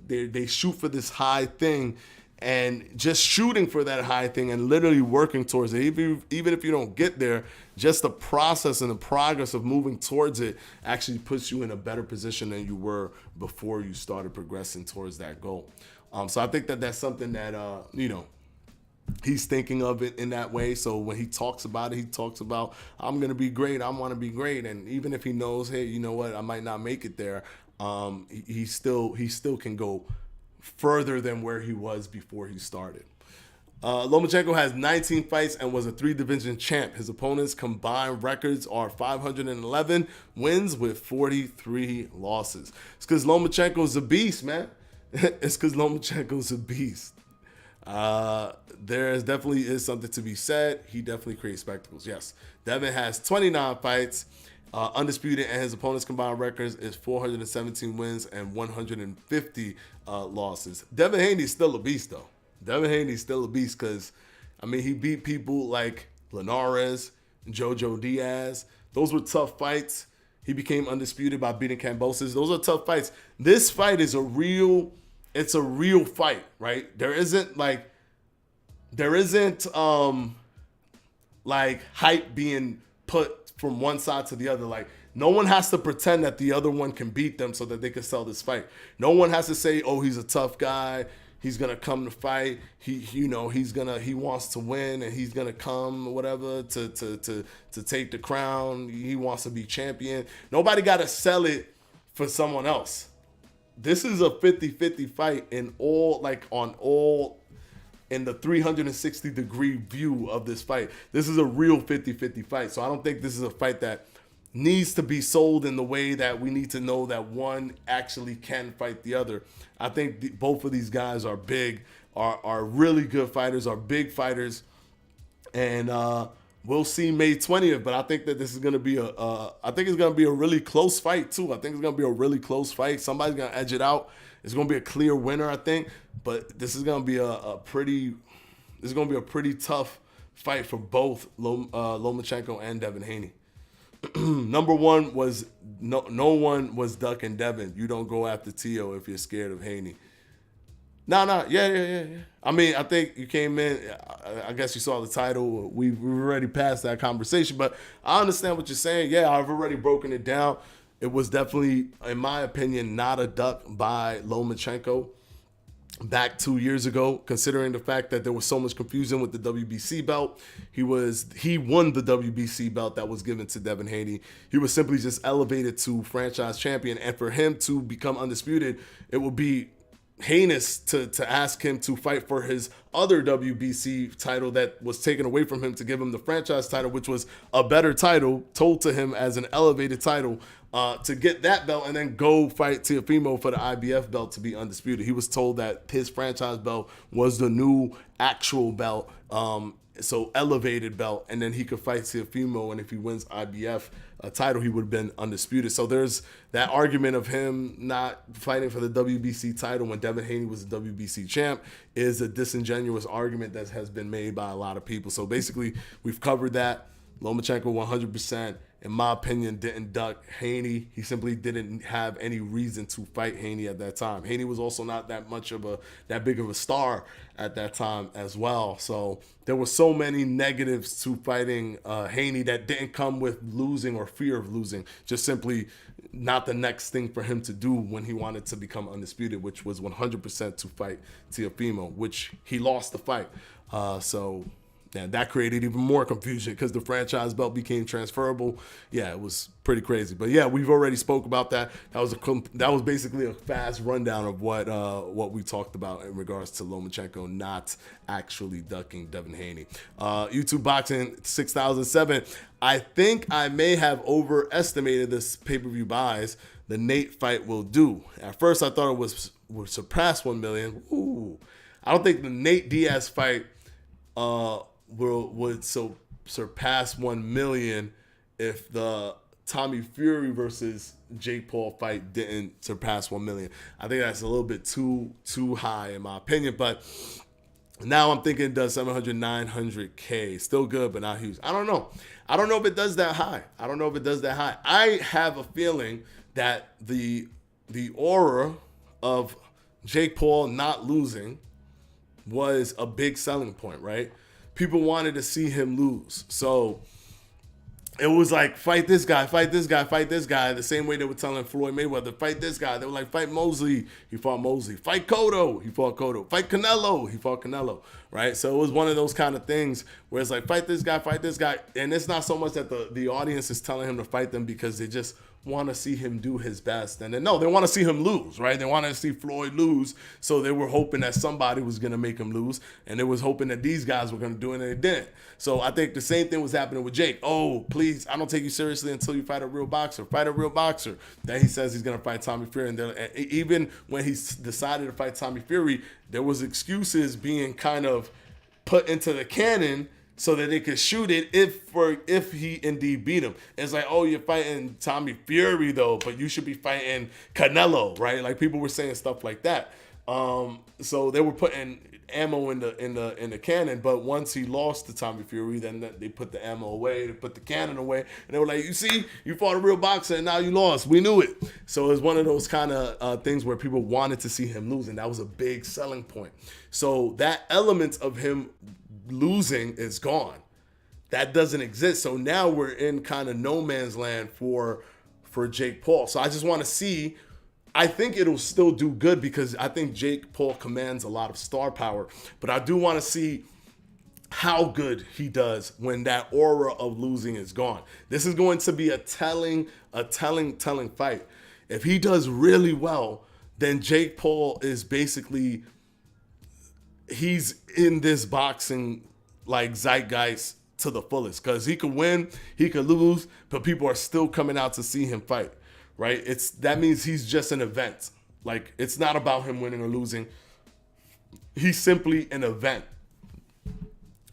A: They shoot for this high thing, and just shooting for that high thing and literally working towards it, even if you don't get there, just the process and the progress of moving towards it actually puts you in a better position than you were before you started progressing towards that goal. So I think that that's something that, he's thinking of it in that way. So when he talks about it, he talks about, I'm going to be great. I want to be great. And even if he knows, hey, you know what, I might not make it there, he still can go further than where he was before he started. Lomachenko has 19 fights and was a 3-division champ. His opponents' combined records are 511 wins with 43 losses. It's because Lomachenko's a beast, man. It's because Lomachenko's a beast. There definitely is something to be said. He definitely creates spectacles, yes. Devin has 29 fights. Undisputed, and his opponent's combined records is 417 wins and 150 losses. Devin Haney's still a beast, though. Devin Haney's still a beast because, he beat people like Linares, Jojo Diaz. Those were tough fights. He became undisputed by beating Kambosos. Those are tough fights. This fight is a real fight, right? There isn't hype being put from one side to the other. Like, no one has to pretend that the other one can beat them so that they can sell this fight. No one has to say, oh, he's a tough guy, he's gonna come to fight, he wants to win and he's gonna come, whatever, to take the crown, he wants to be champion. Nobody gotta sell it for someone else. This is a 50-50 fight on all in the 360-degree view of this fight. This is a real 50-50 fight. So I don't think this is a fight that needs to be sold in the way that we need to know that one actually can fight the other. I think both of these guys are big, are really good fighters, are big fighters, and we'll see May 20th. But I think that this is going to be I think it's going to be a really close fight too. I think it's going to be a really close fight. Somebody's going to edge it out. It's going to be a clear winner, I think. But this is going to be a pretty tough fight for both Lomachenko and Devin Haney. Number one was no one was ducking Devin. You don't go after Tio if you're scared of Haney. Yeah. I mean, I think you came in. I guess you saw the title. We've already passed that conversation, but I understand what you're saying. Yeah, I've already broken it down. It was definitely, in my opinion, not a duck by Lomachenko back 2 years ago, considering the fact that there was so much confusion with the WBC belt. He won the WBC belt that was given to Devin Haney. He was simply just elevated to franchise champion, and for him to become undisputed, it would be heinous to ask him to fight for his other WBC title that was taken away from him to give him the franchise title, which was a better title, told to him as an elevated title, to get that belt and then go fight Teofimo for the IBF belt to be undisputed. He was told that his franchise belt was the new actual belt, so elevated belt, and then he could fight Teofimo, and if he wins IBF title, he would have been undisputed. So there's that argument of him not fighting for the WBC title when Devin Haney was the WBC champ is a disingenuous argument that has been made by a lot of people. So basically, we've covered that. Lomachenko 100%, in my opinion, didn't duck Haney. He simply didn't have any reason to fight Haney at that time. Haney was also not that big of a star at that time as well. So there were so many negatives to fighting Haney that didn't come with losing or fear of losing. Just simply not the next thing for him to do when he wanted to become undisputed, which was 100% to fight Teofimo, which he lost the fight. Yeah, that created even more confusion because the franchise belt became transferable. Yeah, it was pretty crazy. But yeah, we've already spoke about that. That was basically a fast rundown of what we talked about in regards to Lomachenko not actually ducking Devin Haney. YouTube Boxing 6007. I think I may have overestimated this pay-per-view buys the Nate fight will do. At first, I thought it would surpass 1 million. Ooh, I don't think the Nate Diaz fight would surpass 1 million if the Tommy Fury versus Jake Paul fight didn't surpass 1 million. I think that's a little bit too high in my opinion, but now I'm thinking it does 700, 900K. Still good, but not huge. I don't know if it does that high. I have a feeling that the aura of Jake Paul not losing was a big selling point, right? People wanted to see him lose. So it was like, fight this guy. The same way they were telling Floyd Mayweather, fight this guy. They were like, fight Mosley. He fought Mosley. Fight Cotto. He fought Cotto. Fight Canelo. He fought Canelo. Right? So it was one of those kind of things where it's like, fight this guy. And it's not so much that the audience is telling him to fight them because they just want to see him do his best. And then, no, they want to see him lose, right? They want to see Floyd lose. So they were hoping that somebody was going to make him lose. And they was hoping that these guys were going to do it, and they didn't. So I think the same thing was happening with Jake. Oh, please, I don't take you seriously until you fight a real boxer. Fight a real boxer. Then he says he's going to fight Tommy Fury. And even when he decided to fight Tommy Fury, there was excuses being kind of put into the canon so that they could shoot it if he indeed beat him. It's like, oh, you're fighting Tommy Fury though, but you should be fighting Canelo, right? Like people were saying stuff like that. So they were putting ammo in the cannon, but once he lost to Tommy Fury, then they put the ammo away, they put the cannon away, and they were like, you see, you fought a real boxer and now you lost. We knew it. So it was one of those kind of things where people wanted to see him lose, and that was a big selling point. So that element of him losing is gone. That doesn't exist. So now we're in kind of no man's land for Jake Paul. So I just want to see. I think it'll still do good because I think Jake Paul commands a lot of star power, but I do want to see how good he does when that aura of losing is gone. This is going to be a telling fight. If he does really well, then Jake Paul is basically he's in this boxing like zeitgeist to the fullest, because he could win, he could lose, but people are still coming out to see him fight, right? That means he's just an event. Like, it's not about him winning or losing. He's simply an event.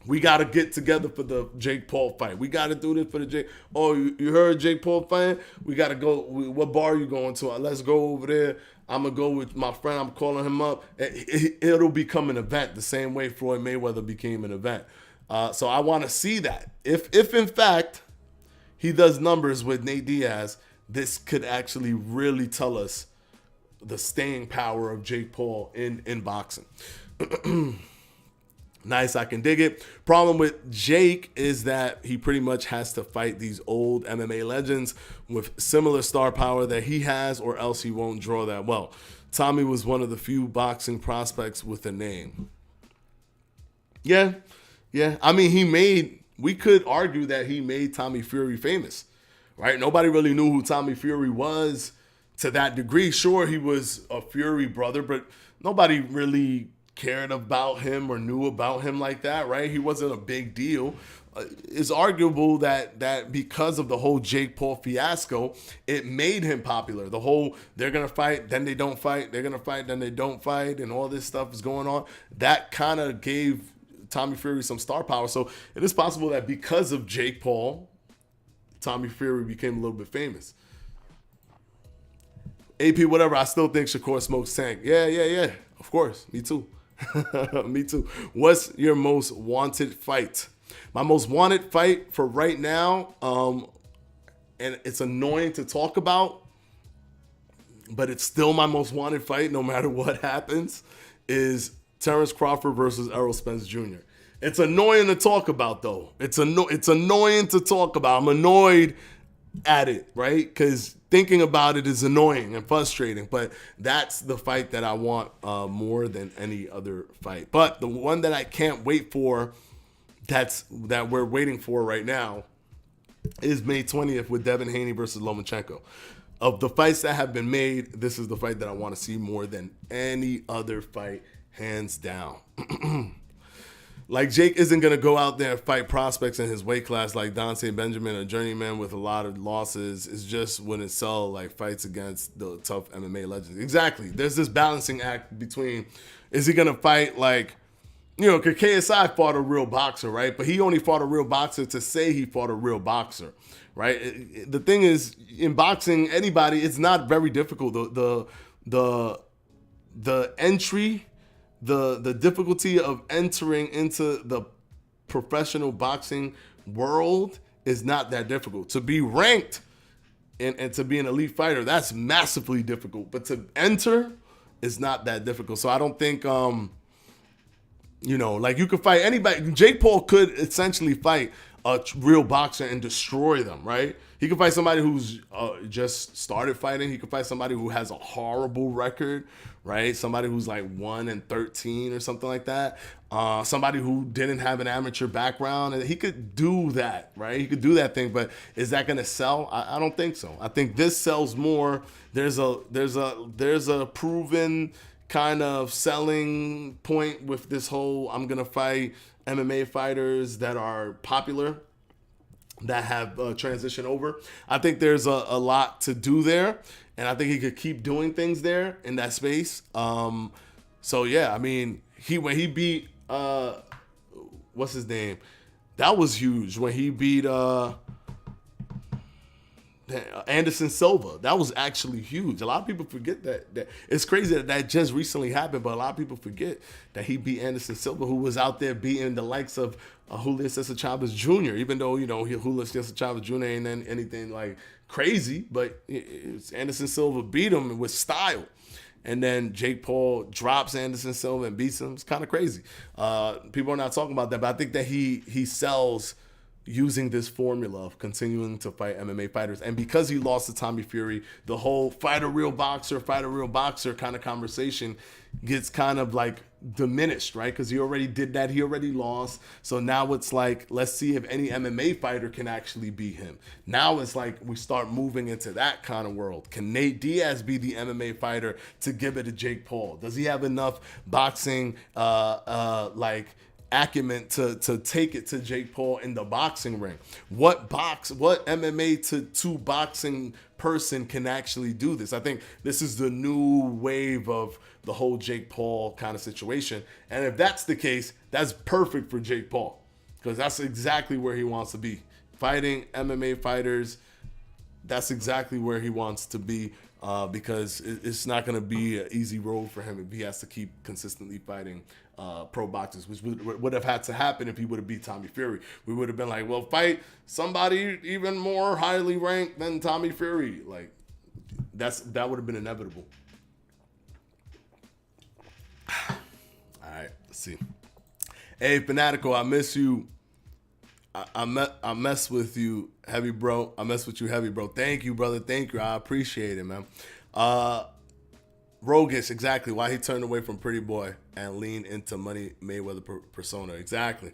A: We got to get together for the Jake Paul fight. We got to do this for the Jake. Oh, you heard Jake Paul fighting? We got to go. What bar are you going to? Let's go over there. I'm going to go with my friend. I'm calling him up. It'll become an event the same way Floyd Mayweather became an event. So I want to see that. If in fact he does numbers with Nate Diaz, this could actually really tell us the staying power of Jake Paul in boxing. Nice, I can dig it. Problem with Jake is that he pretty much has to fight these old MMA legends with similar star power that he has, or else he won't draw that well. Tommy was one of the few boxing prospects with a name. Yeah. I mean, we could argue that he made Tommy Fury famous, right? Nobody really knew who Tommy Fury was to that degree. Sure, he was a Fury brother, but nobody really cared about him or knew about him like that, right? He wasn't a big deal. It's arguable that because of the whole Jake Paul fiasco, it made him popular. The whole, they're going to fight, then they don't fight, they're going to fight, then they don't fight, and all this stuff is going on. That kind of gave Tommy Fury some star power. So it is possible that because of Jake Paul, Tommy Fury became a little bit famous. AP, whatever, I still think Shakur smokes Tank. Yeah. Of course. Me too. Me too. What's your most wanted fight? My most wanted fight for right now, and it's annoying to talk about, but it's still my most wanted fight no matter what happens, is Terrence Crawford versus Errol Spence Jr. It's annoying to talk about, though. It's annoying to talk about. I'm annoyed at it, right? Because thinking about it is annoying and frustrating, but that's the fight that I want more than any other fight. But the one that I can't wait for, that we're waiting for right now, is May 20th with Devin Haney versus Lomachenko. Of the fights that have been made, this is the fight that I want to see more than any other fight, hands down. Like, Jake isn't going to go out there and fight prospects in his weight class like Dante Benjamin, a journeyman with a lot of losses. It's just when it's like fights against the tough MMA legends. Exactly. There's this balancing act between, is he going to fight like, because KSI fought a real boxer, right? But he only fought a real boxer to say he fought a real boxer, right? The thing is, in boxing, anybody, it's not very difficult. The entry, the difficulty of entering into the professional boxing world is not that difficult. To be ranked and to be an elite fighter, that's massively difficult. But to enter is not that difficult. So I don't think, like, you could fight anybody. Jake Paul could essentially fight a real boxer and destroy them, right? He could fight somebody who's just started fighting. He could fight somebody who has a horrible record, right? Somebody who's like 1-13 or something like that. Somebody who didn't have an amateur background, and he could do that, right? He could do that thing, but is that going to sell? I don't think so. I think this sells more. There's a proven kind of selling point with this whole, I'm going to fight MMA fighters that are popular, that have transitioned over. I think there's a lot to do there, and I think he could keep doing things there in that space. So yeah, I mean, when he beat what's his name? That was huge when he beat Anderson Silva. That was actually huge. A lot of people forget that it's crazy that just recently happened, but a lot of people forget that he beat Anderson Silva, who was out there beating the likes of Julio Cesar Chavez Jr., even though, Julio Cesar Chavez Jr. ain't anything like crazy, but Anderson Silva beat him with style. And then Jake Paul drops Anderson Silva and beats him. It's kind of crazy. People are not talking about that, but I think that he sells using this formula of continuing to fight MMA fighters. And because he lost to Tommy Fury, the whole fight a real boxer kind of conversation gets kind of like diminished, right? Because he already did that. He already lost. So now it's like, let's see if any MMA fighter can actually beat him. Now it's like we start moving into that kind of world. Can Nate Diaz be the MMA fighter to give it to Jake Paul? Does he have enough boxing acumen to take it to Jake Paul in the boxing ring? What MMA to boxing person can actually do this? I think this is the new wave of the whole Jake Paul kind of situation. And if that's the case, that's perfect for Jake Paul, because that's exactly where he wants to be. Fighting MMA fighters, that's exactly where he wants to be, because it's not going to be an easy road for him if he has to keep consistently fighting pro boxers, which would have had to happen if he would have beat Tommy Fury. We would have been like, well, fight somebody even more highly ranked than Tommy Fury. Like, that would have been inevitable. All right, let's see. Hey, Fanatico, I miss you. I mess with you, heavy bro. I mess with you, heavy bro. Thank you, brother. Thank you. I appreciate it, man. Rogish, exactly. Why he turned away from Pretty Boy and leaned into Money Mayweather persona. Exactly.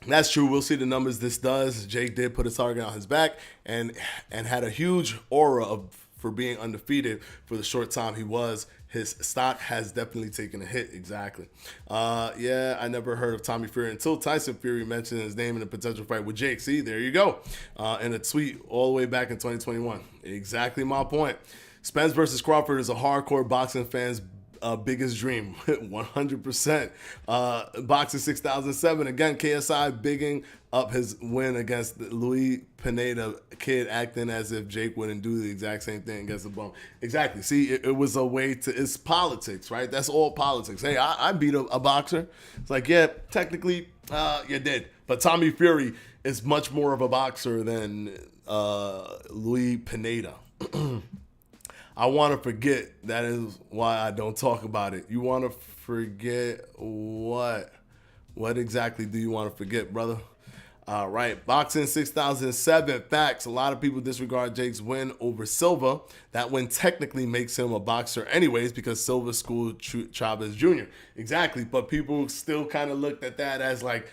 A: That's true. We'll see the numbers this does. Jake did put a target on his back and had a huge aura for being undefeated for the short time he was. His stock has definitely taken a hit. Exactly. Yeah, I never heard of Tommy Fury until Tyson Fury mentioned his name in a potential fight with Jake. See, there you go. In a tweet all the way back in 2021. Exactly my point. Spence versus Crawford is a hardcore boxing fan's biggest dream. 100%. Boxing 6007. Again, KSI bigging up his win against Luis Pineda. Kid acting as if Jake wouldn't do the exact same thing against the bum. Exactly. See, it was a way to, it's politics, right? That's all politics. Hey, I beat a boxer. It's like, yeah, technically you did. But Tommy Fury is much more of a boxer than Luis Pineda. I want to forget. That is why I don't talk about it. You want to forget what? What exactly do you want to forget, brother? All right. Boxing 6007. Facts. A lot of people disregard Jake's win over Silva. That win technically makes him a boxer anyways, because Silva schooled Chavez Jr. Exactly. But people still kind of looked at that as like,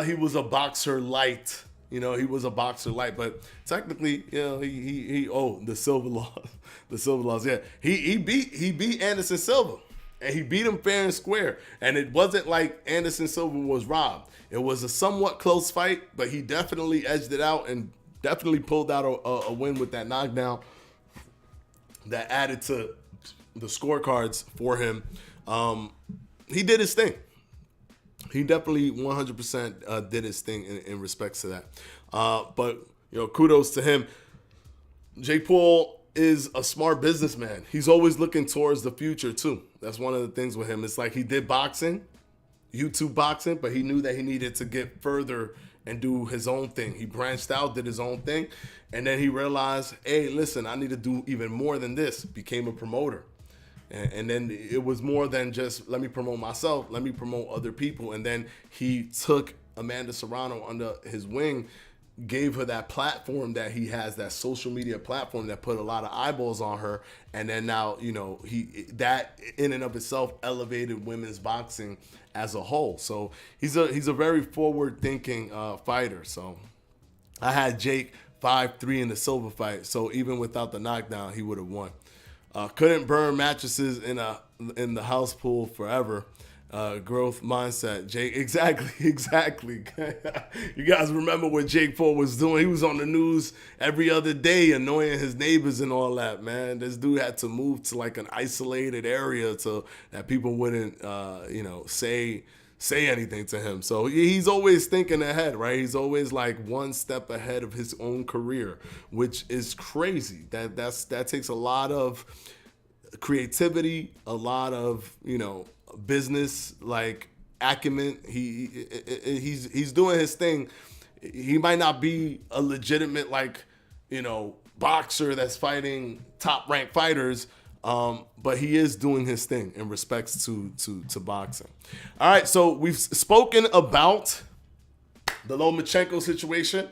A: he was a boxer light. You know, he was a boxer light, but technically, you know, the Silva laws. The Silva laws, yeah. He beat Anderson Silva. And he beat him fair and square. And it wasn't like Anderson Silva was robbed. It was a somewhat close fight, but he definitely edged it out and definitely pulled out a win with that knockdown that added to the scorecards for him. He did his thing. He definitely 100% did his thing in respects to that. But, you know, kudos to him. Jake Paul is a smart businessman. He's always looking towards the future, too. That's one of the things with him. It's like he did boxing, YouTube boxing, but he knew that he needed to get further and do his own thing. He branched out, did his own thing, and then he realized, hey, listen, I need to do even more than this. Became a promoter. And then it was more than just, let me promote myself, let me promote other people. And then he took Amanda Serrano under his wing, gave her that platform that he has, that social media platform that put a lot of eyeballs on her. And then now, you know, that in and of itself elevated women's boxing as a whole. So he's a very forward-thinking fighter. So I had Jake 5-3 in the Silva fight. So even without the knockdown, he would have won. Couldn't burn mattresses in the house pool forever. Growth mindset. Jake, exactly. You guys remember what Jake Paul was doing? He was on the news every other day, annoying his neighbors and all that. Man, this dude had to move to like an isolated area so that people wouldn't, say anything to him. So he's always thinking ahead, right? He's always like one step ahead of his own career, which is crazy. That takes a lot of creativity, a lot of, you know, business like acumen. He's doing his thing. He might not be a legitimate, like, you know, boxer that's fighting top ranked fighters, but he is doing his thing in respects to boxing. All right, so we've spoken about The Lomachenko situation.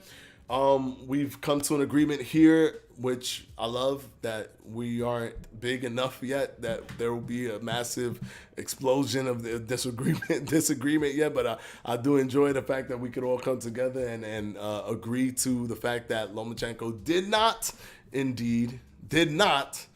A: We've come to an agreement here, which I love, that we aren't big enough yet that there will be a massive explosion of the disagreement yet. But I do enjoy the fact that we could all come together and agree to the fact that Lomachenko did not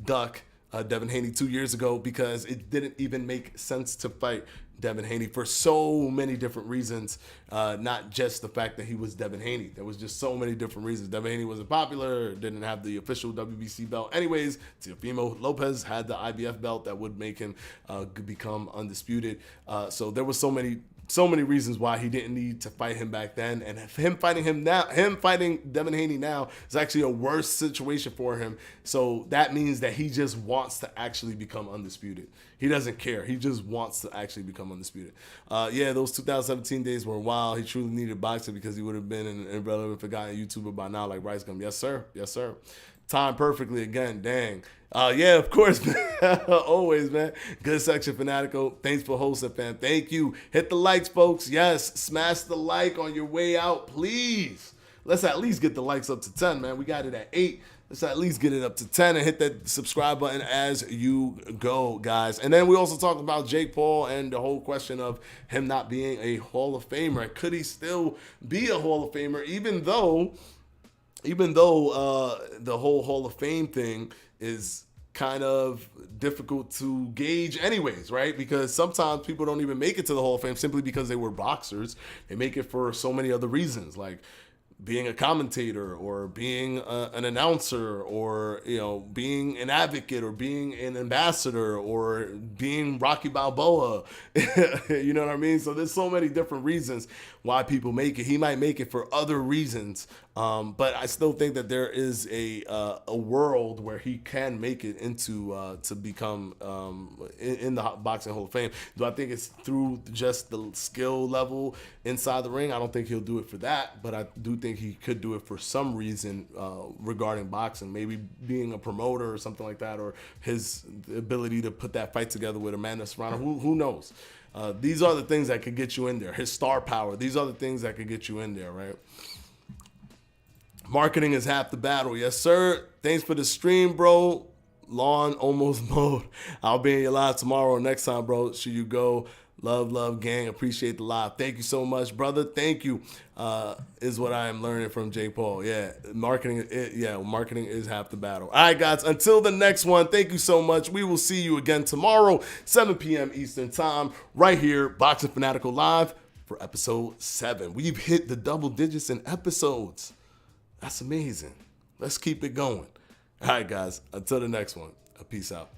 A: duck Devin Haney 2 years ago, because it didn't even make sense to fight Devin Haney for so many different reasons, not just the fact that he was Devin Haney. There was just so many different reasons. Devin Haney wasn't popular, didn't have the official WBC belt. Anyways, Teofimo Lopez had the IBF belt that would make him become undisputed. So there was so many reasons why he didn't need to fight him back then, and him fighting Devin Haney now is actually a worse situation for him. So that means that he just wants to actually become undisputed. He doesn't care. He just wants to actually become undisputed. Those 2017 days were wild. He truly needed boxing, because he would have been an irrelevant, forgotten YouTuber by now, like Rice Gum. Yes, sir. Yes, sir. Timed perfectly again. Dang. Of course, man. Always, man. Good section, Fanatico. Thanks for hosting, fam. Thank you. Hit the likes, folks. Yes, smash the like on your way out, please. Let's at least get the likes up to 10, man. We got it at 8. Let's at least get it up to 10 and hit that subscribe button as you go, guys. And then we also talked about Jake Paul and the whole question of him not being a Hall of Famer. Could he still be a Hall of Famer, even though the whole Hall of Fame thing is kind of difficult to gauge anyways, right? Because sometimes people don't even make it to the Hall of Fame simply because they were boxers. They make it for so many other reasons, like being a commentator, or being an announcer, or being an advocate, or being an ambassador, or being Rocky Balboa. You know what I mean? So there's so many different reasons why people make it. He might make it for other reasons, but I still think that there is a world where he can make it into to become in the Boxing Hall of Fame. Do I think it's through just the skill level inside the ring? I don't think he'll do it for that, but I do think he could do it for some reason regarding boxing, maybe being a promoter or something like that, or his ability to put that fight together with Amanda Serrano. Who knows? These are the things that could get you in there. His star power. These are the things that could get you in there, right? Marketing is half the battle. Yes, sir. Thanks for the stream, bro. Lawn almost mowed. I'll be in your live tomorrow or next time, bro. Should you go? Love, gang. Appreciate the live. Thank you so much, brother. Thank you. Is what I am learning from Jake Paul. Yeah, marketing is half the battle. All right, guys. Until the next one, thank you so much. We will see you again tomorrow, 7 p.m. Eastern Time, right here, Boxing Fanatical Live for episode 7. We've hit the double digits in episodes. That's amazing. Let's keep it going. All right, guys. Until the next one. Peace out.